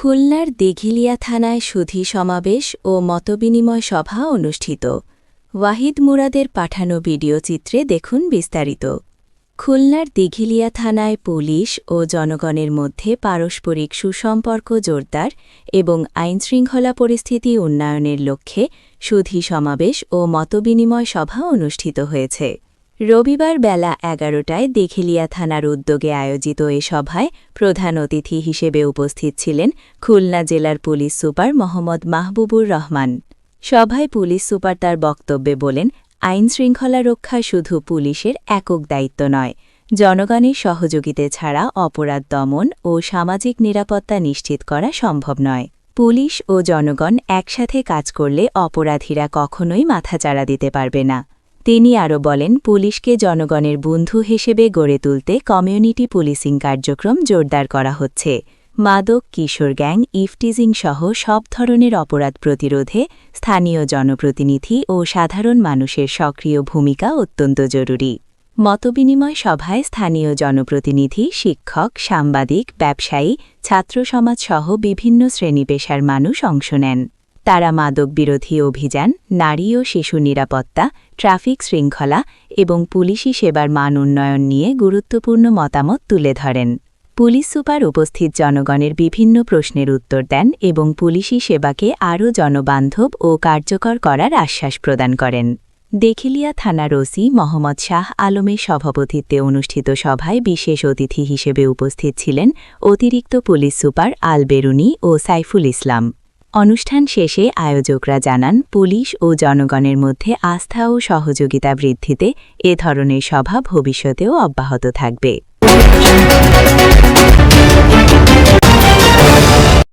খুলনার দিঘিলিয়া থানায় সুধী সমাবেশ ও মতবিনিময় সভা অনুষ্ঠিত। ওয়াহিদ মুরাদের পাঠানো ভিডিও চিত্রে দেখুন বিস্তারিত। খুলনার দিঘিলিয়া থানায় পুলিশ ও জনগণের মধ্যে পারস্পরিক সুসম্পর্ক জোরদার এবং আইনশৃঙ্খলা পরিস্থিতি উন্নয়নের লক্ষ্যে সুধী সমাবেশ ও মতবিনিময় সভা অনুষ্ঠিত হয়েছে। রবিবার বেলা ১১টায় দিঘিলিয়া থানার উদ্যোগে আয়োজিত এ সভায় প্রধান অতিথি হিসেবে উপস্থিত ছিলেন খুলনা জেলার পুলিশ সুপার মোহাম্মদ মাহবুবুর রহমান। সভায় পুলিশ সুপার তার বক্তব্যে বলেন, আইনশৃঙ্খলা রক্ষা শুধু পুলিশের একক দায়িত্ব নয়, জনগণের সহযোগিতা ছাড়া অপরাধ দমন ও সামাজিক নিরাপত্তা নিশ্চিত করা সম্ভব নয়। পুলিশ ও জনগণ একসাথে কাজ করলে অপরাধীরা কখনোই মাথাচাড়া দিতে পারবে না। তিনি আরও বলেন, পুলিশকে জনগণের বন্ধু হিসেবে গড়ে তুলতে কমিউনিটি পুলিশিং কার্যক্রম জোরদার করা হচ্ছে। মাদক, কিশোর গ্যাং, ইফটিজিং সহ সব ধরনের অপরাধ প্রতিরোধে স্থানীয় জনপ্রতিনিধি ও সাধারণ মানুষের সক্রিয় ভূমিকা অত্যন্ত জরুরি। মতবিনিময় সভায় স্থানীয় জনপ্রতিনিধি, শিক্ষক, সাংবাদিক, ব্যবসায়ী, ছাত্র সমাজ সহ বিভিন্ন শ্রেণী-পেশার মানুষ অংশ নেন। তারা মাদক বিরোধী অভিযান, নারী ও শিশু নিরাপত্তা, ট্রাফিক শৃঙ্খলা এবং পুলিশি সেবার মান উন্নয়ন নিয়ে গুরুত্বপূর্ণ মতামত তুলে ধরেন। পুলিশ সুপার উপস্থিত জনগণের বিভিন্ন প্রশ্নের উত্তর দেন এবং পুলিশি সেবাকে আরও জনবান্ধব ও কার্যকর করার আশ্বাস প্রদান করেন। দিঘিলিয়া থানার ওসি মোহাম্মদ শাহ আলমের সভাপতিত্বে অনুষ্ঠিত সভায় বিশেষ অতিথি হিসেবে উপস্থিত ছিলেন অতিরিক্ত পুলিশ সুপার আল বেরুনি ও সাইফুল ইসলাম। অনুষ্ঠান শেষে আয়োজকরা জানান, পুলিশ ও জনগণের মধ্যে আস্থা ও সহযোগিতা বৃদ্ধিতে এ ধরনের সভা ভবিষ্যতেও অব্যাহত থাকবে।